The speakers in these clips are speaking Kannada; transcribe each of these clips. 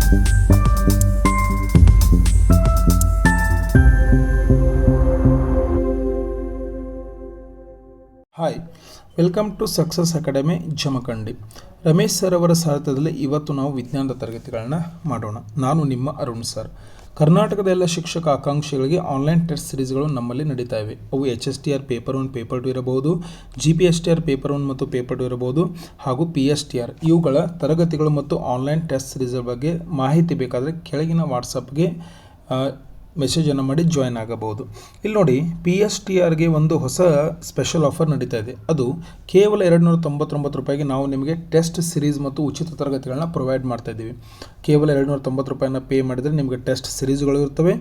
Hi, welcome to success academy Jamkhandi. Ramesh sir ಅವರ ಸಾರಥ್ಯದಲ್ಲಿ ಇವತ್ತು ನಾವು ವಿಜ್ಞಾನದ ತರಗತಿಗಳನ್ನ ಮಾಡೋಣ. ನಾನು ನಿಮ್ಮ ಅರುಣ್ ಸರ್. ಕರ್ನಾಟಕದ ಎಲ್ಲ ಶಿಕ್ಷಕ ಆಕಾಂಕ್ಷಿಗಳಿಗೆ ಆನ್ಲೈನ್ ಟೆಸ್ಟ್ ಸಿರೀಸ್ಗಳು ನಮ್ಮಲ್ಲಿ ನಡೀತಾ ಇವೆ. ಅವು HSTR ಪೇಪರ್ 1 ಪೇಪರ್ 2 ಇರಬಹುದು, GPSTR ಪೇಪರ್ 1 ಮತ್ತು ಪೇಪರ್ 2 ಇರಬಹುದು, ಹಾಗೂ PSTR. ಇವುಗಳ ತರಗತಿಗಳು ಮತ್ತು ಆನ್ಲೈನ್ ಟೆಸ್ಟ್ ಸಿರೀಸ್ಗಳ ಬಗ್ಗೆ ಮಾಹಿತಿ ಬೇಕಾದರೆ ಕೆಳಗಿನ ವಾಟ್ಸಪ್ಗೆ ಮೆಸೇಜನ್ನು ಮಾಡಿ ಜಾಯ್ನ್ ಆಗಬಹುದು. ಇಲ್ಲಿ ನೋಡಿ, PSTRಗೆ ಒಂದು ಹೊಸ ಸ್ಪೆಷಲ್ ಆಫರ್ ನಡೀತಾ ಇದೆ. ಅದು ಕೇವಲ 299 ರೂಪಾಯಿಗೆ ನಾವು ನಿಮಗೆ ಟೆಸ್ಟ್ ಸಿರೀಸ್ ಮತ್ತು ಉಚಿತ ತರಗತಿಗಳನ್ನ ಪ್ರೊವೈಡ್ ಮಾಡ್ತಾ ಇದ್ದೀವಿ. ಕೇವಲ 290 ರೂಪಾಯಿನ ಪೇ ಮಾಡಿದರೆ ನಿಮಗೆ ಟೆಸ್ಟ್ ಸಿರೀಸ್ಗಳು ಇರ್ತವೆ,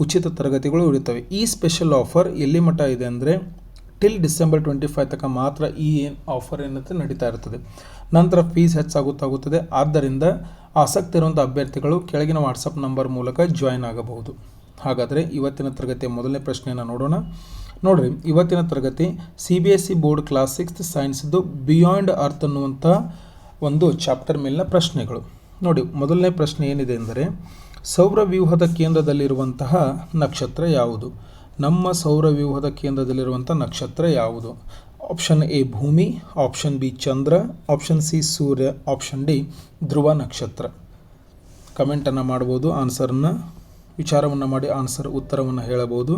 ಉಚಿತ ತರಗತಿಗಳು ಇರುತ್ತವೆ. ಈ ಸ್ಪೆಷಲ್ ಆಫರ್ ಎಲ್ಲಿ ಮಟ್ಟ ಇದೆ ಅಂದರೆ ಟಿಲ್ ಡಿಸೆಂಬರ್ 25 ತನಕ ಮಾತ್ರ ಈ ಆಫರ್ ಏನಂತ ನಡೀತಾ ಇರ್ತದೆ. ನಂತರ ಫೀಸ್ ಹೆಚ್ಚಾಗುತ್ತದೆ. ಆದ್ದರಿಂದ ಆಸಕ್ತಿ ಇರುವಂಥ ಅಭ್ಯರ್ಥಿಗಳು ಕೆಳಗಿನ ವಾಟ್ಸಪ್ ನಂಬರ್ ಮೂಲಕ ಜಾಯ್ನ್ ಆಗಬಹುದು. ಹಾಗಾದರೆ ಇವತ್ತಿನ ತರಗತಿಯ ಮೊದಲನೇ ಪ್ರಶ್ನೆಯನ್ನು ನೋಡೋಣ. ನೋಡಿರಿ, ಇವತ್ತಿನ ತರಗತಿ CBSE ಬೋರ್ಡ್ ಕ್ಲಾಸ್ 6th ಸೈನ್ಸ್ದು ಬಿಯಾಂಡ್ ಅರ್ತ್ ಅನ್ನುವಂಥ ಒಂದು ಚಾಪ್ಟರ್ ಮೇಲಿನ ಪ್ರಶ್ನೆಗಳು. ನೋಡಿ, ಮೊದಲನೇ ಪ್ರಶ್ನೆ ಏನಿದೆ ಅಂದರೆ, ಸೌರವ್ಯೂಹದ ಕೇಂದ್ರದಲ್ಲಿರುವಂತಹ ನಕ್ಷತ್ರ ಯಾವುದು? ನಮ್ಮ ಸೌರವ್ಯೂಹದ ಕೇಂದ್ರದಲ್ಲಿರುವಂಥ ನಕ್ಷತ್ರ ಯಾವುದು? ಆಪ್ಷನ್ ಎ ಭೂಮಿ, ಆಪ್ಷನ್ ಬಿ ಚಂದ್ರ, ಆಪ್ಷನ್ ಸಿ ಸೂರ್ಯ, ಆಪ್ಷನ್ ಡಿ ಧ್ರುವ ನಕ್ಷತ್ರ. ಕಮೆಂಟನ್ನು ಮಾಡ್ಬೋದು, ಆನ್ಸರನ್ನು ವಿಚಾರವನ್ನು ಮಾಡಿ ಉತ್ತರವನ್ನು ಹೇಳಬಹುದು.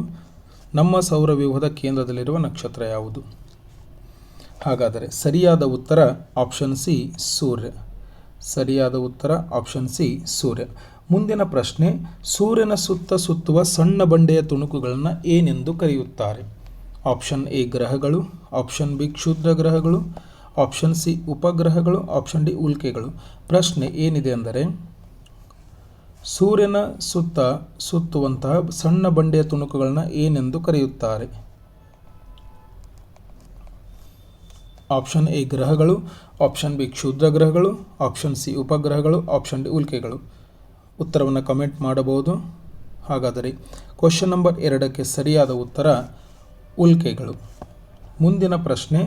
ನಮ್ಮ ಸೌರವ್ಯೂಹದ ಕೇಂದ್ರದಲ್ಲಿರುವ ನಕ್ಷತ್ರ ಯಾವುದು? ಹಾಗಾದರೆ ಸರಿಯಾದ ಉತ್ತರ ಆಪ್ಷನ್ ಸಿ ಸೂರ್ಯ. ಸರಿಯಾದ ಉತ್ತರ ಆಪ್ಷನ್ ಸಿ ಸೂರ್ಯ. ಮುಂದಿನ ಪ್ರಶ್ನೆ, ಸೂರ್ಯನ ಸುತ್ತುವ ಸಣ್ಣ ಬಂಡೆಯ ತುಣುಕುಗಳನ್ನು ಏನೆಂದು ಕರೆಯುತ್ತಾರೆ? ಆಪ್ಷನ್ ಎ ಗ್ರಹಗಳು, ಆಪ್ಷನ್ ಬಿ ಕ್ಷುದ್ರ ಗ್ರಹಗಳು, ಆಪ್ಷನ್ ಸಿ ಉಪಗ್ರಹಗಳು, ಆಪ್ಷನ್ ಡಿ ಉಲ್ಕೆಗಳು. ಪ್ರಶ್ನೆ ಏನಿದೆ ಅಂದರೆ, ಸೂರ್ಯನ ಸುತ್ತುವಂತಹ ಸಣ್ಣ ಬಂಡೆಯ ತುಣುಕುಗಳನ್ನು ಏನೆಂದು ಕರೆಯುತ್ತಾರೆ? ಆಪ್ಷನ್ ಎ ಗ್ರಹಗಳು, ಆಪ್ಷನ್ ಬಿ ಕ್ಷುದ್ರ ಗ್ರಹಗಳು, ಆಪ್ಷನ್ ಸಿ ಉಪಗ್ರಹಗಳು, ಆಪ್ಷನ್ ಡಿ ಉಲ್ಕೆಗಳು. ಉತ್ತರವನ್ನು ಕಮೆಂಟ್ ಮಾಡಬಹುದು. ಹಾಗಾದರೆ ಕ್ವಶನ್ ನಂಬರ್ 2ಕ್ಕೆ ಸರಿಯಾದ ಉತ್ತರ ಉಲ್ಕೆಗಳು. ಮುಂದಿನ ಪ್ರಶ್ನೆ,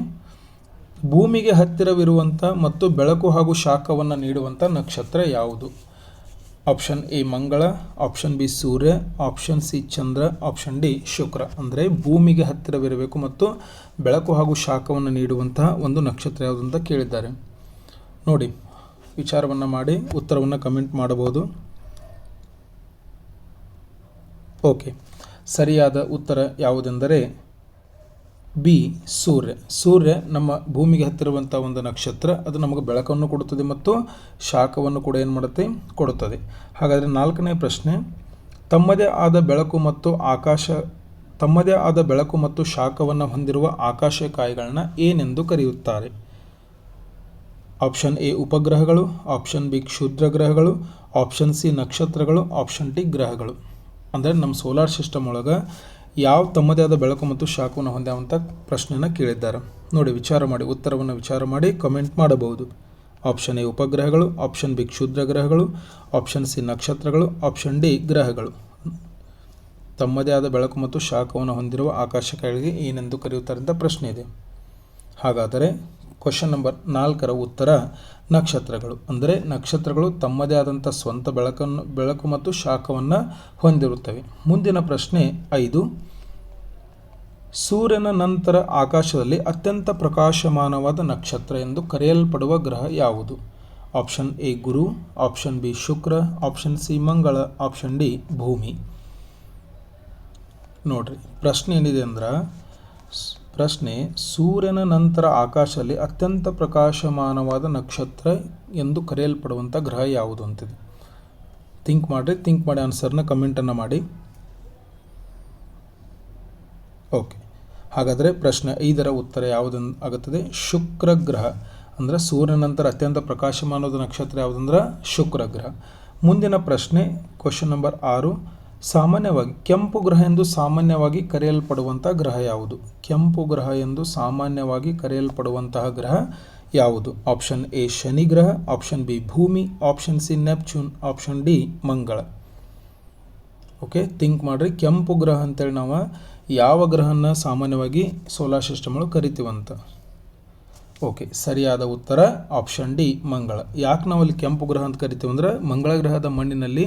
ಭೂಮಿಗೆ ಹತ್ತಿರವಿರುವಂಥ ಮತ್ತು ಬೆಳಕು ಹಾಗೂ ಶಾಖವನ್ನು ನೀಡುವಂಥ ನಕ್ಷತ್ರ ಯಾವುದು? ಆಪ್ಷನ್ ಎ ಮಂಗಳ, ಆಪ್ಷನ್ ಬಿ ಸೂರ್ಯ, ಆಪ್ಷನ್ ಸಿ ಚಂದ್ರ, ಆಪ್ಷನ್ ಡಿ ಶುಕ್ರ. ಅಂದರೆ ಭೂಮಿಗೆ ಹತ್ತಿರವಿರಬೇಕು ಮತ್ತು ಬೆಳಕು ಹಾಗೂ ಶಾಖವನ್ನು ನೀಡುವಂತಹ ಒಂದು ನಕ್ಷತ್ರ ಯಾವುದು ಅಂತ ಕೇಳಿದ್ದಾರೆ. ನೋಡಿ, ವಿಚಾರವನ್ನು ಮಾಡಿ ಉತ್ತರವನ್ನು ಕಮೆಂಟ್ ಮಾಡಬಹುದು. ಓಕೆ, ಸರಿಯಾದ ಉತ್ತರ ಯಾವುದೆಂದರೆ ಬಿ ಸೂರ್ಯ. ಸೂರ್ಯ ನಮ್ಮ ಭೂಮಿಗೆ ಹತ್ತಿರುವಂಥ ಒಂದು ನಕ್ಷತ್ರ. ಅದು ನಮಗೆ ಬೆಳಕನ್ನು ಕೊಡುತ್ತದೆ ಮತ್ತು ಶಾಖವನ್ನು ಕೂಡ ಏನು ಮಾಡುತ್ತೆ, ಕೊಡುತ್ತದೆ. ಹಾಗಾದರೆ 4ನೇ ಪ್ರಶ್ನೆ, ತಮ್ಮದೇ ಆದ ಬೆಳಕು ಮತ್ತು ಶಾಖವನ್ನು ಹೊಂದಿರುವ ಆಕಾಶಕಾಯಿಗಳನ್ನ ಏನೆಂದು ಕರೆಯುತ್ತಾರೆ? ಆಪ್ಷನ್ ಎ ಉಪಗ್ರಹಗಳು, ಆಪ್ಷನ್ ಬಿ ಕ್ಷುದ್ರ ಗ್ರಹಗಳು, ಆಪ್ಷನ್ ಸಿ ನಕ್ಷತ್ರಗಳು, ಆಪ್ಷನ್ ಡಿ ಗ್ರಹಗಳು. ಅಂದರೆ ನಮ್ಮ ಸೋಲಾರ್ ಸಿಸ್ಟಮ್ ಒಳಗೆ ಯಾವ ತಮ್ಮದೇ ಆದ ಬೆಳಕು ಮತ್ತು ಶಾಖವನ್ನು ಹೊಂದುವಂಥ ಪ್ರಶ್ನೆಯನ್ನು ಕೇಳಿದ್ದಾರೆ. ನೋಡಿ, ಉತ್ತರವನ್ನು ವಿಚಾರ ಮಾಡಿ ಕಮೆಂಟ್ ಮಾಡಬಹುದು. ಆಪ್ಷನ್ ಎ ಉಪಗ್ರಹಗಳು, ಆಪ್ಷನ್ ಬಿ ಕ್ಷುದ್ರ ಗ್ರಹಗಳು, ಆಪ್ಷನ್ ಸಿ ನಕ್ಷತ್ರಗಳು, ಆಪ್ಷನ್ ಡಿ ಗ್ರಹಗಳು. ತಮ್ಮದೇ ಆದ ಬೆಳಕು ಮತ್ತು ಶಾಖವನ್ನು ಹೊಂದಿರುವ ಆಕಾಶಕಾಯಿಗಳಿಗೆ ಏನೆಂದು ಕರೆಯುತ್ತಾರೆ ಅಂತ ಪ್ರಶ್ನೆ ಇದೆ. ಹಾಗಾದರೆ ಕ್ವಶನ್ ನಂಬರ್ 4ರ ಉತ್ತರ ನಕ್ಷತ್ರಗಳು. ಅಂದರೆ ನಕ್ಷತ್ರಗಳು ತಮ್ಮದೇ ಆದಂಥ ಸ್ವಂತ ಬೆಳಕು ಮತ್ತು ಶಾಖವನ್ನು ಹೊಂದಿರುತ್ತವೆ. ಮುಂದಿನ ಪ್ರಶ್ನೆ 5, ಸೂರ್ಯನ ನಂತರ ಆಕಾಶದಲ್ಲಿ ಅತ್ಯಂತ ಪ್ರಕಾಶಮಾನವಾದ ನಕ್ಷತ್ರ ಎಂದು ಕರೆಯಲ್ಪಡುವ ಗ್ರಹ ಯಾವುದು? Option A Guru, option B Shukra, option C ಮಂಗಳ, ಆಪ್ಷನ್ ಡಿ ಭೂಮಿ. ನೋಡ್ರಿ, ಪ್ರಶ್ನೆ ಏನಿದೆ ಅಂದ್ರೆ, ಸೂರ್ಯನ ನಂತರ ಆಕಾಶದಲ್ಲಿ ಅತ್ಯಂತ ಪ್ರಕಾಶಮಾನವಾದ ನಕ್ಷತ್ರ ಎಂದು ಕರೆಯಲ್ಪಡುವಂಥ ಗ್ರಹ ಯಾವುದು ಅಂತಿದೆ. ಥಿಂಕ್ ಮಾಡಿ ಆನ್ಸರ್ನ ಕಮೆಂಟನ್ನು ಮಾಡಿ. ಓಕೆ, ಹಾಗಾದರೆ ಪ್ರಶ್ನೆ 5ರ ಉತ್ತರ ಯಾವುದು ಆಗುತ್ತದೆ? ಶುಕ್ರ ಗ್ರಹ. ಅಂದರೆ ಸೂರ್ಯನ ನಂತರ ಅತ್ಯಂತ ಪ್ರಕಾಶಮಾನವಾದ ನಕ್ಷತ್ರ ಯಾವುದಂದ್ರೆ ಶುಕ್ರ ಗ್ರಹ. ಮುಂದಿನ ಪ್ರಶ್ನೆ ಕ್ವಶನ್ ನಂಬರ್ 6, ಸಾಮಾನ್ಯವಾಗಿ ಕೆಂಪು ಗ್ರಹ ಎಂದು ಸಾಮಾನ್ಯವಾಗಿ ಕರೆಯಲ್ಪಡುವಂಥ ಗ್ರಹ ಯಾವುದು? ಕೆಂಪು ಗ್ರಹ ಎಂದು ಸಾಮಾನ್ಯವಾಗಿ ಕರೆಯಲ್ಪಡುವಂತಹ ಗ್ರಹ ಯಾವುದು? ಆಪ್ಷನ್ ಎ ಶನಿ ಗ್ರಹ, ಆಪ್ಷನ್ ಬಿ ಭೂಮಿ, option C Neptune, option D ಮಂಗಳ. ಓಕೆ, ಥಿಂಕ್ ಮಾಡಿರಿ. ಕೆಂಪು ಗ್ರಹ ಅಂತೇಳಿ ನಾವು ಯಾವ ಗ್ರಹನ ಸಾಮಾನ್ಯವಾಗಿ ಸೋಲಾರ್ ಸಿಸ್ಟಮ್ ಒಳಗೆ ಕರಿತೀವಂತ? ಓಕೆ, ಸರಿಯಾದ ಉತ್ತರ ಆಪ್ಷನ್ ಡಿ ಮಂಗಳ. ಯಾಕೆ ನಾವು ಅಲ್ಲಿ ಕೆಂಪು ಗ್ರಹ ಅಂತ ಕರಿತೀವಿ ಅಂದ್ರೆ ಮಂಗಳ ಗ್ರಹದ ಮಣ್ಣಿನಲ್ಲಿ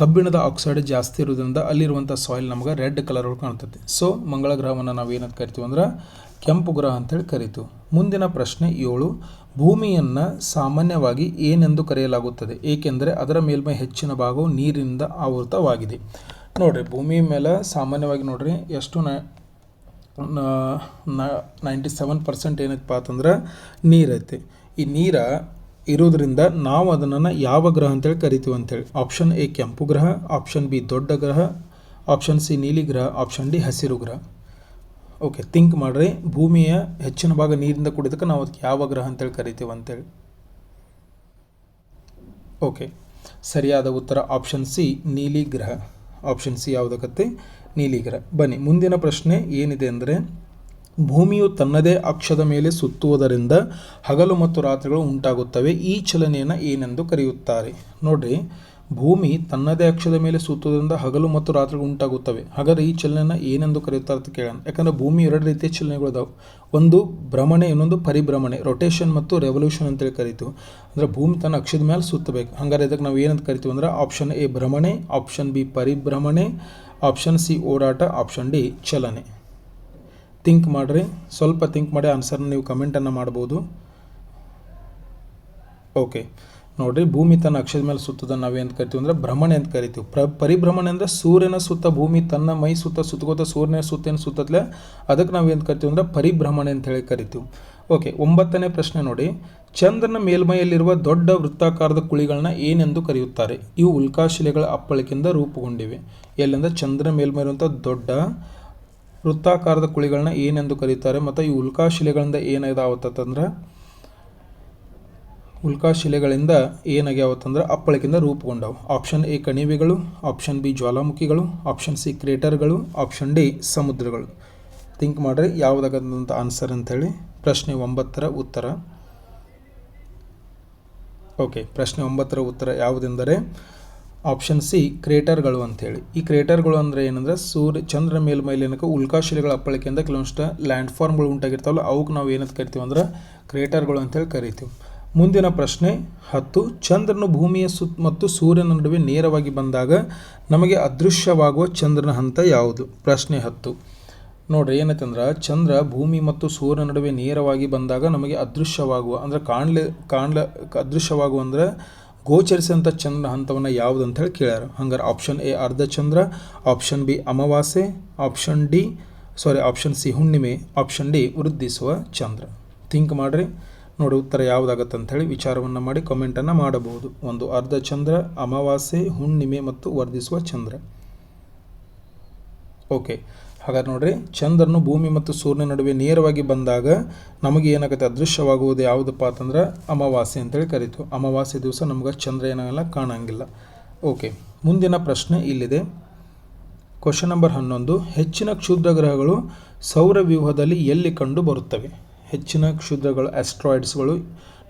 ಕಬ್ಬಿಣದ ಆಕ್ಸೈಡ್ ಜಾಸ್ತಿ ಇರೋದ್ರಿಂದ ಅಲ್ಲಿರುವಂಥ ಸಾಯಿಲ್ ನಮಗೆ ರೆಡ್ ಕಲರ್ ಒಳಗೆ ಕಾಣ್ತೈತಿ. ಸೊ ಮಂಗಳ ಗ್ರಹವನ್ನು ನಾವು ಏನಂತ ಕರಿತೀವಿ ಅಂದ್ರೆ ಕೆಂಪು ಗ್ರಹ ಅಂತೇಳಿ ಕರಿತೀವಿ. ಮುಂದಿನ ಪ್ರಶ್ನೆ 7. ಭೂಮಿಯನ್ನು ಸಾಮಾನ್ಯವಾಗಿ ಏನೆಂದು ಕರೆಯಲಾಗುತ್ತದೆ, ಏಕೆಂದರೆ ಅದರ ಮೇಲ್ಮೈ ಹೆಚ್ಚಿನ ಭಾಗವು ನೀರಿನಿಂದ ಆವೃತವಾಗಿದೆ. ನೋಡಿರಿ, ಭೂಮಿ ಮೇಲೆ ಸಾಮಾನ್ಯವಾಗಿ ನೋಡಿರಿ ಎಷ್ಟು 97% ಏನೈತಪ್ಪ ಅಂತಂದ್ರೆ ನೀರೈತಿ. ಈ ನೀರ ಇರೋದ್ರಿಂದ ನಾವು ಅದನ್ನು ಯಾವ ಗ್ರಹ ಅಂತೇಳಿ ಕರಿತೀವಿ ಅಂತೇಳಿ. ಆಪ್ಷನ್ ಎ ಕೆಂಪು ಗ್ರಹ, ಆಪ್ಷನ್ ಬಿ ದೊಡ್ಡ ಗ್ರಹ, ಆಪ್ಷನ್ ಸಿ ನೀಲಿ ಗ್ರಹ, ಆಪ್ಷನ್ ಡಿ ಹಸಿರು ಗ್ರಹ. ಓಕೆ, ಥಿಂಕ್ ಮಾಡಿರಿ. ಭೂಮಿಯ ಹೆಚ್ಚಿನ ಭಾಗ ನೀರಿಂದ ಕೂಡಿದಕ್ಕೆ ನಾವು ಅದಕ್ಕೆ ಯಾವ ಗ್ರಹ ಅಂತೇಳಿ ಕರಿತೀವಿ ಅಂತೇಳಿ. ಓಕೆ, ಸರಿಯಾದ ಉತ್ತರ ಆಪ್ಷನ್ ಸಿ ನೀಲಿ ಗ್ರಹ. ಆಪ್ಷನ್ ಸಿ ಯಾವುದಕ್ಕತ್ತೆ? ನೀಲಿ ಗ್ರಹ. ಬನ್ನಿ, ಮುಂದಿನ ಪ್ರಶ್ನೆ ಏನಿದೆ ಅಂದರೆ ಭೂಮಿಯು ತನ್ನದೇ ಅಕ್ಷದ ಮೇಲೆ ಸುತ್ತುವುದರಿಂದ ಹಗಲು ಮತ್ತು ರಾತ್ರಿಗಳು ಉಂಟಾಗುತ್ತವೆ. ಈ ಚಲನೆಯನ್ನು ಏನೆಂದು ಕರೆಯುತ್ತಾರೆ? ನೋಡ್ರಿ, ಭೂಮಿ ತನ್ನದೇ ಅಕ್ಷದ ಮೇಲೆ ಸುತ್ತುವುದರಿಂದ ಹಗಲು ಮತ್ತು ರಾತ್ರಿಗಳು ಉಂಟಾಗುತ್ತವೆ. ಹಾಗಾದರೆ ಈ ಚಲನೆಯನ್ನು ಏನೆಂದು ಕರೆಯುತ್ತಾರೆ ಅಂತ ಕೇಳೋಣ. ಯಾಕಂದರೆ ಭೂಮಿ 2 ರೀತಿಯ ಚಲನೆಗಳು ಇದಾವೆ. ಒಂದು ಭ್ರಮಣೆ, ಇನ್ನೊಂದು ಪರಿಭ್ರಮಣೆ, ರೊಟೇಷನ್ ಮತ್ತು ರೆವಲ್ಯೂಷನ್ ಅಂತೇಳಿ ಕರಿತೀವಿ. ಅಂದರೆ ಭೂಮಿ ತನ್ನ ಅಕ್ಷದ ಮೇಲೆ ಸುತ್ತಬೇಕು. ಹಾಗಾದ್ರೆ ಇದಕ್ಕೆ ನಾವು ಏನಂತ ಕರಿತೀವಿ ಅಂದ್ರೆ ಆಪ್ಷನ್ ಎ ಭ್ರಮಣೆ, ಆಪ್ಷನ್ ಬಿ ಪರಿಭ್ರಮಣೆ, ಆಪ್ಷನ್ ಸಿ ಓಡಾಟ, ಆಪ್ಷನ್ ಡಿ ಚಲನೆ. ಥಿಂಕ್ ಮಾಡಿರಿ, ಸ್ವಲ್ಪ ಥಿಂಕ್ ಮಾಡಿ ಆನ್ಸರ್ನ ನೀವು ಕಮೆಂಟನ್ನು ಮಾಡ್ಬೋದು. ಓಕೆ, ನೋಡಿರಿ, ಭೂಮಿ ತನ್ನ ಅಕ್ಷದ ಮೇಲೆ ಸುತ್ತೋದನ್ನು ನಾವೇನು ಕರಿತೀವಿ ಅಂದರೆ ಭ್ರಮಣೆ ಅಂತ ಕರಿತೀವಿ. ಪರಿಭ್ರಮಣೆ ಅಂದರೆ ಸೂರ್ಯನ ಸುತ್ತ ಭೂಮಿ ತನ್ನ ಮೈ ಸುತ್ತಗೋತ ಸೂರ್ಯನ ಸುತ್ತೇನು ಸುತ್ತಲೇ ಅದಕ್ಕೆ ನಾವೇನು ಕರಿತೀವಿ ಅಂದರೆ ಪರಿಭ್ರಮಣೆ ಅಂತ ಹೇಳಿ ಕರಿತೀವಿ. ಓಕೆ, 9ನೇ ಪ್ರಶ್ನೆ ನೋಡಿ. ಚಂದ್ರನ ಮೇಲ್ಮೈಯಲ್ಲಿರುವ ದೊಡ್ಡ ವೃತ್ತಾಕಾರದ ಕುಳಿಗಳನ್ನ ಏನೆಂದು ಕರೆಯುತ್ತಾರೆ? ಇವು ಉಲ್ಕಾಶಿಲೆಗಳ ಅಪ್ಪಳಿಕೆಯಿಂದ ರೂಪುಗೊಂಡಿವೆ. ಎಲ್ಲಿಂದ? ಚಂದ್ರನ ಮೇಲ್ಮೈ ಇರುವಂಥ ದೊಡ್ಡ ವೃತ್ತಾಕಾರದ ಕುಳಿಗಳನ್ನ ಏನೆಂದು ಕರೀತಾರೆ ಮತ್ತು ಈ ಉಲ್ಕಾಶಿಲೆಗಳಿಂದ ಏನಾಗಿದಾವತ್ತಂದ್ರೆ ಉಲ್ಕಾಶಿಲೆಗಳಿಂದ ಏನಾಗ್ಯಾವತ್ತಂದ್ರೆ ಅಪ್ಪಳಿಕೆಯಿಂದ ರೂಪುಗೊಂಡವು. ಆಪ್ಷನ್ ಎ ಕಣಿವೆಗಳು, ಆಪ್ಷನ್ ಬಿ ಜ್ವಾಲಾಮುಖಿಗಳು, ಆಪ್ಷನ್ ಸಿ ಕ್ರೇಟರ್ಗಳು, ಆಪ್ಷನ್ ಡಿ ಸಮುದ್ರಗಳು. ಥಿಂಕ್ ಮಾಡಿರಿ ಯಾವುದಾಗಂತ ಆನ್ಸರ್ ಅಂಥೇಳಿ. ಪ್ರಶ್ನೆ 9ರ ಉತ್ತರ. ಓಕೆ, ಪ್ರಶ್ನೆ 9ರ ಉತ್ತರ ಯಾವುದೆಂದರೆ ಆಪ್ಷನ್ ಸಿ ಕ್ರೇಟರ್ಗಳು ಅಂಥೇಳಿ. ಈ ಕ್ರೇಟರ್ಗಳು ಅಂದರೆ ಏನಂದರೆ ಚಂದ್ರನ ಮೇಲ್ಮೈಲಿ ಏನಕ್ಕೆ ಉಲ್ಕಾಶಿಲೆಗಳ ಅಪ್ಪಳಿಕೆಯಿಂದ ಕೆಲವೊಂದಿಷ್ಟು ಲ್ಯಾಂಡ್ ಫಾರ್ಮ್ಗಳು ಉಂಟಾಗಿರ್ತಾವಲ್ಲ ಅವಕ್ಕೆ ನಾವು ಏನಂತ ಕರಿತೀವಿ ಅಂದ್ರೆ ಕ್ರೇಟರ್ಗಳು ಅಂತೇಳಿ ಕರಿತೀವಿ. ಮುಂದಿನ ಪ್ರಶ್ನೆ 10. ಚಂದ್ರನು ಭೂಮಿಯ ಮತ್ತು ಸೂರ್ಯನ ನಡುವೆ ನೇರವಾಗಿ ಬಂದಾಗ ನಮಗೆ ಅದೃಶ್ಯವಾಗುವ ಚಂದ್ರನ ಹಂತ ಯಾವುದು? ಪ್ರಶ್ನೆ 10. ನೋಡ್ರಿ, ಏನಂತಂದ್ರೆ ಚಂದ್ರ ಭೂಮಿ ಮತ್ತು ಸೂರ್ಯನ ನಡುವೆ ನೇರವಾಗಿ ಬಂದಾಗ ನಮಗೆ ಅದೃಶ್ಯವಾಗುವ ಅಂದರೆ ಅದೃಶ್ಯವಾಗುವ ಅಂದರೆ ಗೋಚರಿಸಿದಂಥ ಚಂದ್ರನ ಹಂತವನ್ನು ಯಾವುದು ಅಂತ ಹೇಳಿ ಕೇಳ್ಯಾರ. ಹಂಗಾರೆ ಆಪ್ಷನ್ ಎ ಅರ್ಧಚಂದ್ರ, ಆಪ್ಷನ್ ಬಿ ಅಮಾವಾಸ್ಯೆ, ಆಪ್ಷನ್ ಸಿ ಹುಣ್ಣಿಮೆ, ಆಪ್ಷನ್ ಡಿ ವೃದ್ಧಿಸುವ ಚಂದ್ರ. ಥಿಂಕ್ ಮಾಡಿರಿ, ನೋಡಿ ಉತ್ತರ ಯಾವುದಾಗತ್ತೆ ಅಂಥೇಳಿ ವಿಚಾರವನ್ನು ಮಾಡಿ ಕಮೆಂಟನ್ನು ಮಾಡಬಹುದು. ಒಂದು ಅರ್ಧಚಂದ್ರ, ಅಮಾವಾಸ್ಯೆ, ಹುಣ್ಣಿಮೆ ಮತ್ತು ವರ್ಧಿಸುವ ಚಂದ್ರ. ಓಕೆ, ಹಾಗಾದ್ರೆ ನೋಡ್ರಿ, ಚಂದ್ರನು ಭೂಮಿ ಮತ್ತು ಸೂರ್ಯನ ನಡುವೆ ನೇರವಾಗಿ ಬಂದಾಗ ನಮಗೆ ಏನಾಗುತ್ತೆ ಅದೃಶ್ಯವಾಗುವುದು ಯಾವುದಪ್ಪ ಅಂತಂದ್ರೆ ಅಮಾವಾಸ್ಯೆ ಅಂತೇಳಿ ಕರಿತೀವಿ. ಅಮಾವಾಸ್ಯೆ ದಿವಸ ನಮ್ಗೆ ಚಂದ್ರ ಏನಾಗಲ್ಲ, ಕಾಣಂಗಿಲ್ಲ. ಓಕೆ, ಮುಂದಿನ ಪ್ರಶ್ನೆ ಇಲ್ಲಿದೆ. Question number 11. ಹೆಚ್ಚಿನ ಕ್ಷುದ್ರ ಗ್ರಹಗಳು ಸೌರವ್ಯೂಹದಲ್ಲಿ ಎಲ್ಲಿ ಕಂಡು ಬರುತ್ತವೆ? ಹೆಚ್ಚಿನ ಕ್ಷುದ್ರಗಳು ಆಸ್ಟ್ರಾಯ್ಡ್ಸ್ಗಳು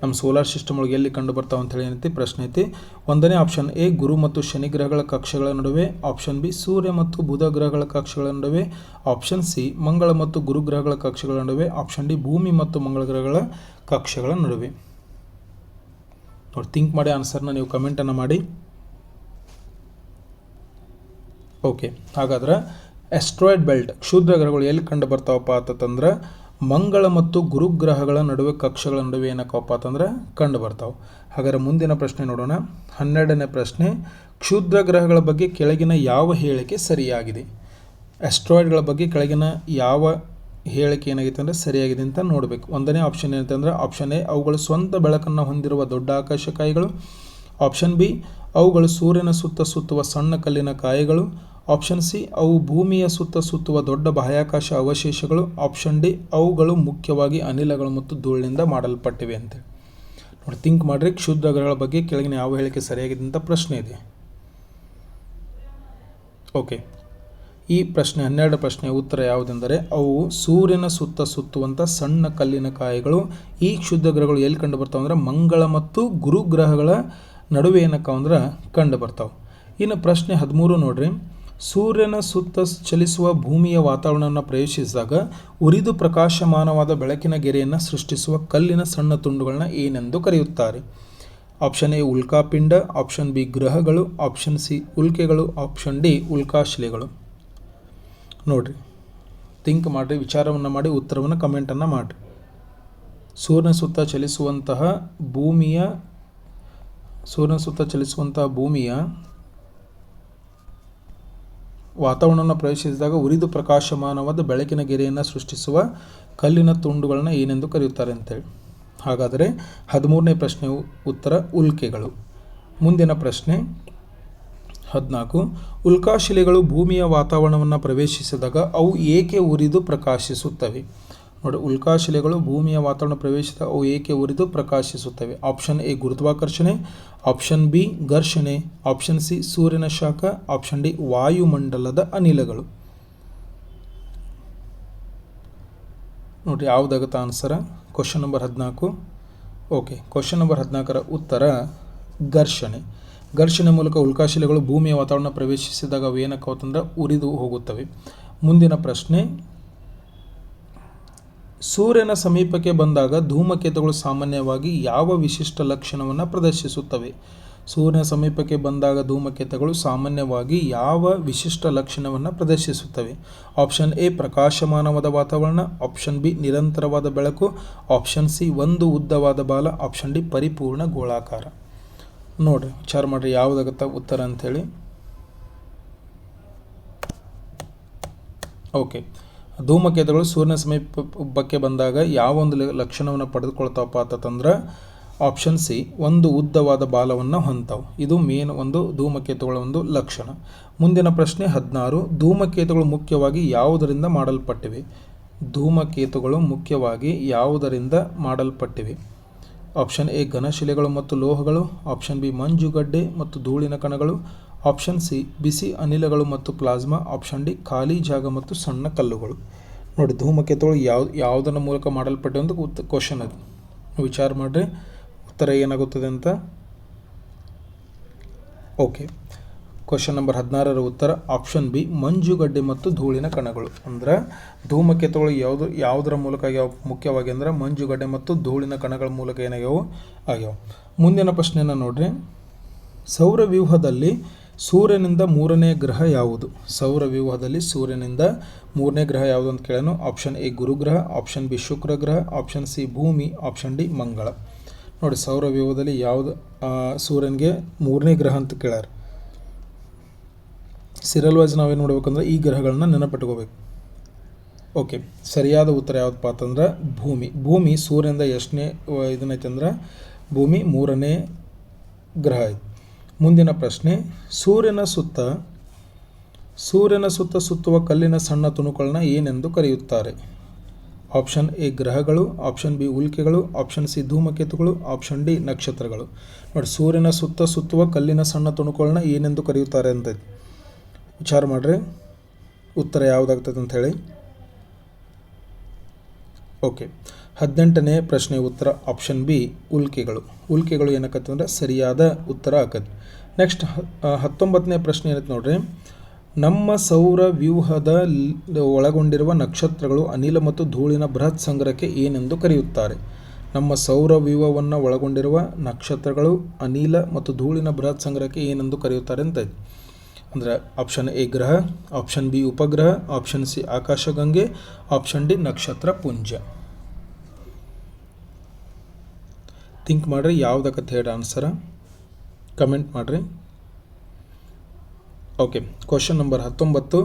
ನಮ್ಮ ಸೋಲಾರ್ ಸಿಸ್ಟಮ್ ಒಳಗೆ ಎಲ್ಲಿ ಕಂಡು ಬರ್ತಾವೆ ಅಂತೇಳಿ ಏನೈತಿ ಪ್ರಶ್ನೆ ಐತಿ. 1ನೇ ಆಪ್ಷನ್ ಎ ಗುರು ಮತ್ತು ಶನಿ ಗ್ರಹಗಳ ಕಕ್ಷೆಗಳ ನಡುವೆ, ಆಪ್ಷನ್ ಬಿ ಸೂರ್ಯ ಮತ್ತು ಬುಧ ಗ್ರಹಗಳ ಕಕ್ಷೆಗಳ ನಡುವೆ, ಆಪ್ಷನ್ ಸಿ ಮಂಗಳ ಮತ್ತು ಗುರು ಗ್ರಹಗಳ ಕಕ್ಷೆಗಳ ನಡುವೆ, ಆಪ್ಷನ್ ಡಿ ಭೂಮಿ ಮತ್ತು ಮಂಗಳ ಗ್ರಹಗಳ ಕಕ್ಷೆಗಳ ನಡುವೆ. ನೋಡಿ, ಥಿಂಕ್ ಮಾಡಿ ಆನ್ಸರ್ನ ನೀವು ಕಮೆಂಟನ್ನು ಮಾಡಿ. ಓಕೆ, ಹಾಗಾದ್ರೆ ಆಸ್ಟ್ರಾಯ್ಡ್ ಬೆಲ್ಟ್ ಕ್ಷುದ್ರ ಗ್ರಹಗಳು ಎಲ್ಲಿ ಕಂಡು ಬರ್ತಾವಪ್ಪ ಅಂತಂದ್ರೆ ಮಂಗಳ ಮತ್ತು ಗುರುಗ್ರಹಗಳ ನಡುವೆ ಕಕ್ಷೆಗಳ ನಡುವೆ ಏನಕ್ಕಪ್ಪ ಅಂತಂದ್ರೆ ಕಂಡು ಬರ್ತಾವೆ. ಹಾಗಾದರೆ ಮುಂದಿನ ಪ್ರಶ್ನೆ ನೋಡೋಣ. 12ನೇ ಪ್ರಶ್ನೆ. ಕ್ಷುದ್ರ ಗ್ರಹಗಳ ಬಗ್ಗೆ ಕೆಳಗಿನ ಯಾವ ಹೇಳಿಕೆ ಸರಿಯಾಗಿದೆ? ಆಸ್ಟ್ರಾಯ್ಡ್ಗಳ ಬಗ್ಗೆ ಕೆಳಗಿನ ಯಾವ ಹೇಳಿಕೆ ಏನಾಗಿದೆ ಅಂದರೆ ಸರಿಯಾಗಿದೆ ಅಂತ ನೋಡಬೇಕು. 1ನೇ ಆಪ್ಷನ್ ಏನಂತಂದ್ರೆ ಆಪ್ಷನ್ ಎ ಅವುಗಳು ಸ್ವಂತ ಬೆಳಕನ್ನು ಹೊಂದಿರುವ ದೊಡ್ಡ ಆಕಾಶಕಾಯಿಗಳು, ಆಪ್ಷನ್ ಬಿ ಅವುಗಳು ಸೂರ್ಯನ ಸುತ್ತ ಸುತ್ತುವ ಸಣ್ಣ ಕಲ್ಲಿನ ಕಾಯಿಗಳು, ಆಪ್ಷನ್ ಸಿ ಅವು ಭೂಮಿಯ ಸುತ್ತ ಸುತ್ತುವ ದೊಡ್ಡ ಬಾಹ್ಯಾಕಾಶ ಅವಶೇಷಗಳು, ಆಪ್ಷನ್ ಡಿ ಅವುಗಳು ಮುಖ್ಯವಾಗಿ ಅನಿಲಗಳು ಮತ್ತು ಧೂಳಿನಿಂದ ಮಾಡಲ್ಪಟ್ಟಿವೆ ಅಂತೇಳಿ. ನೋಡಿ, ಥಿಂಕ್ ಮಾಡಿರಿ, ಕ್ಷುದ್ರ ಗ್ರಹಗಳ ಬಗ್ಗೆ ಕೆಳಗಿನ ಯಾವ ಹೇಳಿಕೆ ಸರಿಯಾಗಿದೆ ಅಂತ ಪ್ರಶ್ನೆ ಇದೆ. ಓಕೆ, ಈ ಪ್ರಶ್ನೆ 12 ಪ್ರಶ್ನೆಯ ಉತ್ತರ ಯಾವುದೆಂದರೆ ಅವು ಸೂರ್ಯನ ಸುತ್ತ ಸುತ್ತುವಂಥ ಸಣ್ಣ ಕಲ್ಲಿನ ಕಾಯಿಗಳು. ಈ ಕ್ಷುದ್ರ ಗ್ರಹಗಳು ಎಲ್ಲಿ ಕಂಡು ಬರ್ತಾವೆ ಅಂದರೆ ಮಂಗಳ ಮತ್ತು ಗುರುಗ್ರಹಗಳ ನಡುವೆ ಏನಕ್ಕ ಅಂದ್ರೆ ಕಂಡು ಬರ್ತಾವೆ. ಇನ್ನು ಪ್ರಶ್ನೆ 13 ನೋಡ್ರಿ. ಸೂರ್ಯನ ಸುತ್ತ ಚಲಿಸುವ ಭೂಮಿಯ ವಾತಾವರಣವನ್ನು ಪ್ರವೇಶಿಸಿದಾಗ ಉರಿದು ಪ್ರಕಾಶಮಾನವಾದ ಬೆಳಕಿನ ಗೆರೆಯನ್ನು ಸೃಷ್ಟಿಸುವ ಕಲ್ಲಿನ ಸಣ್ಣ ತುಂಡುಗಳನ್ನ ಏನೆಂದು ಕರೆಯುತ್ತಾರೆ? ಆಪ್ಷನ್ ಎ ಉಲ್ಕಾಪಿಂಡ, ಆಪ್ಷನ್ ಬಿ ಗ್ರಹಗಳು, ಆಪ್ಷನ್ ಸಿ ಉಲ್ಕೆಗಳು, ಆಪ್ಷನ್ ಡಿ ಉಲ್ಕಾಶಿಲೆಗಳು. ನೋಡಿರಿ, ಥಿಂಕ್ ಮಾಡಿರಿ, ವಿಚಾರವನ್ನು ಮಾಡಿ ಉತ್ತರವನ್ನು ಕಮೆಂಟನ್ನು ಮಾಡಿರಿ. ಸೂರ್ಯನ ಸುತ್ತ ಚಲಿಸುವಂತಹ ಭೂಮಿಯ ವಾತಾವರಣವನ್ನು ಪ್ರವೇಶಿಸಿದಾಗ ಉರಿದು ಪ್ರಕಾಶಮಾನವಾದ ಬೆಳಕಿನ ಗೆರೆಯನ್ನು ಸೃಷ್ಟಿಸುವ ಕಲ್ಲಿನ ತುಂಡುಗಳನ್ನ ಏನೆಂದು ಕರೆಯುತ್ತಾರೆ ಅಂತೇಳಿ. ಹಾಗಾದರೆ 13ನೇ ಪ್ರಶ್ನೆ ಉತ್ತರ ಉಲ್ಕೆಗಳು. ಮುಂದಿನ ಪ್ರಶ್ನೆ 14. ಉಲ್ಕಾಶಿಲೆಗಳು ಭೂಮಿಯ ವಾತಾವರಣವನ್ನು ಪ್ರವೇಶಿಸಿದಾಗ ಅವು ಏಕೆ ಉರಿದು ಪ್ರಕಾಶಿಸುತ್ತವೆ? ನೋಡಿ, ಉಲ್ಕಾಶಿಲೆಗಳು ಭೂಮಿಯ ವಾತಾವರಣ ಪ್ರವೇಶಿಸಿದಾಗ ಅವು ಏಕೆ ಉರಿದು ಪ್ರಕಾಶಿಸುತ್ತವೆ? ಆಪ್ಷನ್ ಎ ಗುರುತ್ವಾಕರ್ಷಣೆ, ಆಪ್ಷನ್ ಬಿ ಘರ್ಷಣೆ, ಆಪ್ಷನ್ ಸಿ ಸೂರ್ಯನ ಶಾಖ, ಆಪ್ಷನ್ ಡಿ ವಾಯುಮಂಡಲದ ಅನಿಲಗಳು. ನೋಡಿ, ಯಾವುದಾಗುತ್ತೆ answer? Question number 14. Okay, question number 14ರ ಉತ್ತರ ಘರ್ಷಣೆ. ಘರ್ಷಣೆ ಮೂಲಕ ಉಲ್ಕಾಶಿಲೆಗಳು ಭೂಮಿಯ ವಾತಾವರಣ ಪ್ರವೇಶಿಸಿದಾಗ ಅವು ಏನಕ್ಕಾಗುತ್ತಂದ್ರೆ ಉರಿದು ಹೋಗುತ್ತವೆ. ಮುಂದಿನ ಪ್ರಶ್ನೆ, ಸೂರ್ಯನ ಸಮೀಪಕ್ಕೆ ಬಂದಾಗ ಧೂಮಕೇತುಗಳು ಸಾಮಾನ್ಯವಾಗಿ ಯಾವ ವಿಶಿಷ್ಟ ಲಕ್ಷಣವನ್ನು ಪ್ರದರ್ಶಿಸುತ್ತವೆ? ಸೂರ್ಯನ ಸಮೀಪಕ್ಕೆ ಬಂದಾಗ ಧೂಮಕೇತುಗಳು ಸಾಮಾನ್ಯವಾಗಿ ಯಾವ ವಿಶಿಷ್ಟ ಲಕ್ಷಣವನ್ನು ಪ್ರದರ್ಶಿಸುತ್ತವೆ? ಆಪ್ಷನ್ ಎ ಪ್ರಕಾಶಮಾನವಾದ ವಾತಾವರಣ, ಆಪ್ಷನ್ ಬಿ ನಿರಂತರವಾದ ಬೆಳಕು, ಆಪ್ಷನ್ ಸಿ ಒಂದು ಉದ್ದವಾದ ಬಾಲ, ಆಪ್ಷನ್ ಡಿ ಪರಿಪೂರ್ಣ ಗೋಳಾಕಾರ. ನೋಡಿರಿ, ವಿಚಾರ ಮಾಡಿರಿ ಯಾವುದಾಗುತ್ತಾ ಉತ್ತರ ಅಂಥೇಳಿ. ಓಕೆ, ಧೂಮಕೇತುಗಳು ಸೂರ್ಯನ ಸಮೀಪಕ್ಕೆ ಬಂದಾಗ ಯಾವ ಒಂದು ಲಕ್ಷಣವನ್ನು ಪಡೆದುಕೊಳ್ತಾವಪ್ಪ ಅಂತಂದ್ರೆ ಆಪ್ಷನ್ ಸಿ ಒಂದು ಉದ್ದವಾದ ಬಾಲವನ್ನು ಹೊಂದ್ತಾವೆ. ಇದು ಮೇನ್ ಒಂದು ಧೂಮಕೇತುಗಳ ಒಂದು ಲಕ್ಷಣ. ಮುಂದಿನ ಪ್ರಶ್ನೆ 16. ಧೂಮಕೇತುಗಳು ಮುಖ್ಯವಾಗಿ ಯಾವುದರಿಂದ ಮಾಡಲ್ಪಟ್ಟಿವೆ? ಧೂಮಕೇತುಗಳು ಮುಖ್ಯವಾಗಿ ಯಾವುದರಿಂದ ಮಾಡಲ್ಪಟ್ಟಿವೆ? ಆಪ್ಷನ್ ಎ ಘನಶಿಲೆಗಳು ಮತ್ತು ಲೋಹಗಳು, ಆಪ್ಷನ್ ಬಿ ಮಂಜುಗಡ್ಡೆ ಮತ್ತು ಧೂಳಿನ ಕಣಗಳು, ಆಪ್ಷನ್ ಸಿ ಬಿಸಿ ಅನಿಲಗಳು ಮತ್ತು ಪ್ಲಾಸ್ಮಾ, ಆಪ್ಷನ್ ಡಿ ಖಾಲಿ ಜಾಗ ಮತ್ತು ಸಣ್ಣ ಕಲ್ಲುಗಳು. ನೋಡಿ, ಧೂಮಕೇತುಗಳು ಯಾವುದರ ಮೂಲಕ ಮಾಡಲ್ಪಟ್ಟಿವೆ ಅಂತ ಕ್ವಶನ್ ಅದು. ವಿಚಾರ ಮಾಡಿರಿ ಉತ್ತರ ಏನಾಗುತ್ತದೆ ಅಂತ. ಓಕೆ, ಕ್ವಶನ್ ನಂಬರ್ 16ರ ಉತ್ತರ ಆಪ್ಷನ್ ಬಿ ಮಂಜುಗಡ್ಡೆ ಮತ್ತು ಧೂಳಿನ ಕಣಗಳು. ಅಂದ್ರೆ ಧೂಮಕೇತುಗಳು ಯಾವುದರ ಮೂಲಕ ಆಗ್ಯಾವ? ಮುಖ್ಯವಾಗಿ ಅಂದ್ರೆ ಮಂಜುಗಡ್ಡೆ ಮತ್ತು ಧೂಳಿನ ಕಣಗಳ ಮೂಲಕ ಆಗ್ಯಾವ. ಮುಂದಿನ ಪ್ರಶ್ನೆಯನ್ನು ನೋಡ್ರಿ, ಸೌರವ್ಯೂಹದಲ್ಲಿ ಸೂರ್ಯನಿಂದ ಮೂರನೇ ಗ್ರಹ ಯಾವುದು? ಸೌರವ್ಯೂಹದಲ್ಲಿ ಸೂರ್ಯನಿಂದ ಮೂರನೇ ಗ್ರಹ ಯಾವುದು ಅಂತ ಕೇಳೋಣ. ಆಪ್ಷನ್ ಎ ಗುರುಗ್ರಹ, ಆಪ್ಷನ್ ಬಿ ಶುಕ್ರ ಗ್ರಹ, ಆಪ್ಷನ್ ಸಿ ಭೂಮಿ, ಆಪ್ಷನ್ ಡಿ ಮಂಗಳ. ನೋಡಿ, ಸೌರವ್ಯೂಹದಲ್ಲಿ ಯಾವುದು ಸೂರ್ಯನಿಗೆ ಮೂರನೇ ಗ್ರಹ ಅಂತ ಕೇಳ್ಯಾರ. ಸಿರಿಯಲ್ ವೈಸ್ ನಾವೇನು ನೋಡ್ಬೇಕಂದ್ರೆ ಈ ಗ್ರಹಗಳನ್ನ ನೆನಪಿಟ್ಕೋಬೇಕು. ಓಕೆ, ಸರಿಯಾದ ಉತ್ತರ ಯಾವುದಪ್ಪ ಅಂತಂದ್ರೆ ಭೂಮಿ ಸೂರ್ಯನಿಂದ ಎಷ್ಟನೇ ಇದನ್ನೈತೆ ಅಂದ್ರೆ ಭೂಮಿ ಮೂರನೇ ಗ್ರಹ ಐತೆ. ಮುಂದಿನ ಪ್ರಶ್ನೆ, ಸೂರ್ಯನ ಸುತ್ತ ಸುತ್ತುವ ಕಲ್ಲಿನ ಸಣ್ಣ ತುಣುಕುಗಳನ್ನ ಏನೆಂದು ಕರೆಯುತ್ತಾರೆ? ಆಪ್ಷನ್ ಎ ಗ್ರಹಗಳು, ಆಪ್ಷನ್ ಬಿ ಉಲ್ಕೆಗಳು, ಆಪ್ಷನ್ ಸಿ ಧೂಮಕೇತುಗಳು, ಆಪ್ಷನ್ ಡಿ ನಕ್ಷತ್ರಗಳು. ನೋಡಿ, ಸೂರ್ಯನ ಸುತ್ತುವ ಕಲ್ಲಿನ ಸಣ್ಣ ತುಣುಕುಗಳನ್ನ ಏನೆಂದು ಕರೆಯುತ್ತಾರೆ ಅಂತ ವಿಚಾರ ಮಾಡ್ರಿ ಉತ್ತರ ಯಾವುದಾಗ್ತದೆ ಅಂತ ಹೇಳಿ. ಓಕೆ, 18ನೇ ಪ್ರಶ್ನೆ ಉತ್ತರ ಆಪ್ಷನ್ ಬಿ ಉಲ್ಕೆಗಳು ಏನಕ್ಕಂತಂದ್ರೆ ಸರಿಯಾದ ಉತ್ತರ ಆಕತಿ. ನೆಕ್ಸ್ಟ್ 19ನೇ ಪ್ರಶ್ನೆ ಏನೈತೆ ನೋಡ್ರಿ, ನಮ್ಮ ಸೌರ ವ್ಯೂಹದ ಒಳಗೊಂಡಿರುವ ನಕ್ಷತ್ರಗಳು ಅನಿಲ ಮತ್ತು ಧೂಳಿನ ಬೃಹತ್ ಸಂಗ್ರಹಕ್ಕೆ ಏನೆಂದು ಕರೆಯುತ್ತಾರೆ? ನಮ್ಮ ಸೌರ ವ್ಯೂಹವನ್ನು ಒಳಗೊಂಡಿರುವ ನಕ್ಷತ್ರಗಳು ಅನಿಲ ಮತ್ತು ಧೂಳಿನ ಬೃಹತ್ ಸಂಗ್ರಹಕ್ಕೆ ಏನೆಂದು ಕರೆಯುತ್ತಾರೆ ಅಂತ. ಅಂದರೆ ಆಪ್ಷನ್ ಎ ಗ್ರಹ, ಆಪ್ಷನ್ ಬಿ ಉಪಗ್ರಹ, ಆಪ್ಷನ್ ಸಿ ಆಕಾಶಗಂಗೆ, ಆಪ್ಷನ್ ಡಿ ನಕ್ಷತ್ರ ಪುಂಜ. ಥಿಂಕ್ ಮಾಡಿರಿ ಯಾವುದಕ್ಕೆ ಹೇಳಿ ಆನ್ಸರ ಕಮೆಂಟ್ ಮಾಡಿರಿ. ಓಕೆ, ಕ್ವಶನ್ ನಂಬರ್ 19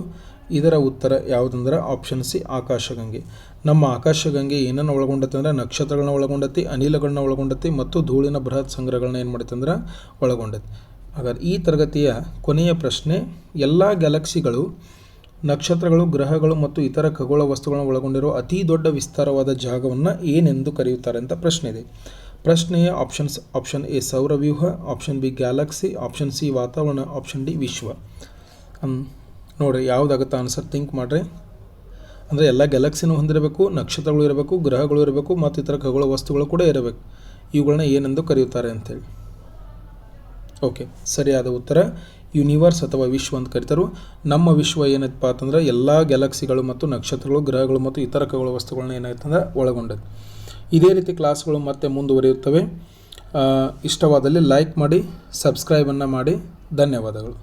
ಇದರ ಉತ್ತರ ಯಾವುದಂದ್ರೆ ಆಪ್ಷನ್ ಸಿ ಆಕಾಶಗಂಗೆ. ನಮ್ಮ ಆಕಾಶಗಂಗೆ ಏನನ್ನು ಒಳಗೊಂಡೈತೆ ಅಂದರೆ ನಕ್ಷತ್ರಗಳನ್ನ ಒಳಗೊಂಡೈತಿ, ಅನಿಲಗಳನ್ನ ಒಳಗೊಂಡೈತಿ ಮತ್ತು ಧೂಳಿನ ಬೃಹತ್ ಸಂಗ್ರಹಗಳನ್ನ ಏನು ಮಾಡೈತೆ ಅಂದ್ರೆ ಒಳಗೊಂಡೈತಿ. ಹಾಗಾದ್ರೆ ಈ ತರಗತಿಯ ಕೊನೆಯ ಪ್ರಶ್ನೆ, ಎಲ್ಲ ಗ್ಯಾಲಕ್ಸಿಗಳು, ನಕ್ಷತ್ರಗಳು, ಗ್ರಹಗಳು ಮತ್ತು ಇತರ ಖಗೋಳ ವಸ್ತುಗಳನ್ನು ಒಳಗೊಂಡಿರುವ ಅತಿ ದೊಡ್ಡ ವಿಸ್ತಾರವಾದ ಜಾಗವನ್ನು ಏನೆಂದು ಕರೆಯುತ್ತಾರೆ ಅಂತ ಪ್ರಶ್ನೆ ಇದೆ. ಪ್ರಶ್ನೆಯ ಆಪ್ಷನ್ ಎ ಸೌರವ್ಯೂಹ, option B galaxy, option C ವಾತಾವರಣ, ಆಪ್ಷನ್ ಡಿ ವಿಶ್ವ. ನೋಡಿರಿ ಯಾವುದಾಗುತ್ತೆ ಆನ್ಸರ್ ಥಿಂಕ್ ಮಾಡಿರಿ. ಅಂದರೆ ಎಲ್ಲ ಗ್ಯಾಲಕ್ಸಿನೂ ಹೊಂದಿರಬೇಕು, ನಕ್ಷತ್ರಗಳು ಇರಬೇಕು, ಗ್ರಹಗಳು ಇರಬೇಕು ಮತ್ತು ಇತರ ಖಗೋಳ ವಸ್ತುಗಳು ಕೂಡ ಇರಬೇಕು. ಇವುಗಳನ್ನ ಏನೆಂದು ಕರೆಯುತ್ತಾರೆ ಅಂಥೇಳಿ. ಓಕೆ, ಸರಿಯಾದ ಉತ್ತರ ಯೂನಿವರ್ಸ್ ಅಥವಾ ವಿಶ್ವ ಅಂತ ಕರೀತಾರೆ. ನಮ್ಮ ವಿಶ್ವ ಏನಪ್ಪ ಅಂತಂದ್ರೆ ಎಲ್ಲ ಗ್ಯಾಲಕ್ಸಿಗಳು ಮತ್ತು ನಕ್ಷತ್ರಗಳು, ಗ್ರಹಗಳು ಮತ್ತು ಇತರ ಖಗೋಳ ವಸ್ತುಗಳನ್ನ ಏನಾಯ್ತಂದ್ರೆ ಒಳಗೊಂಡದ್ದು. ಇದೇ ರೀತಿ ಕ್ಲಾಸ್ಗಳು ಮತ್ತೆ ಮುಂದುವರಿಯುತ್ತವೆ. ಇಷ್ಟವಾದಲ್ಲಿ ಲೈಕ್ ಮಾಡಿ, ಸಬ್ಸ್ಕ್ರೈಬನ್ನು ಮಾಡಿ. ಧನ್ಯವಾದಗಳು.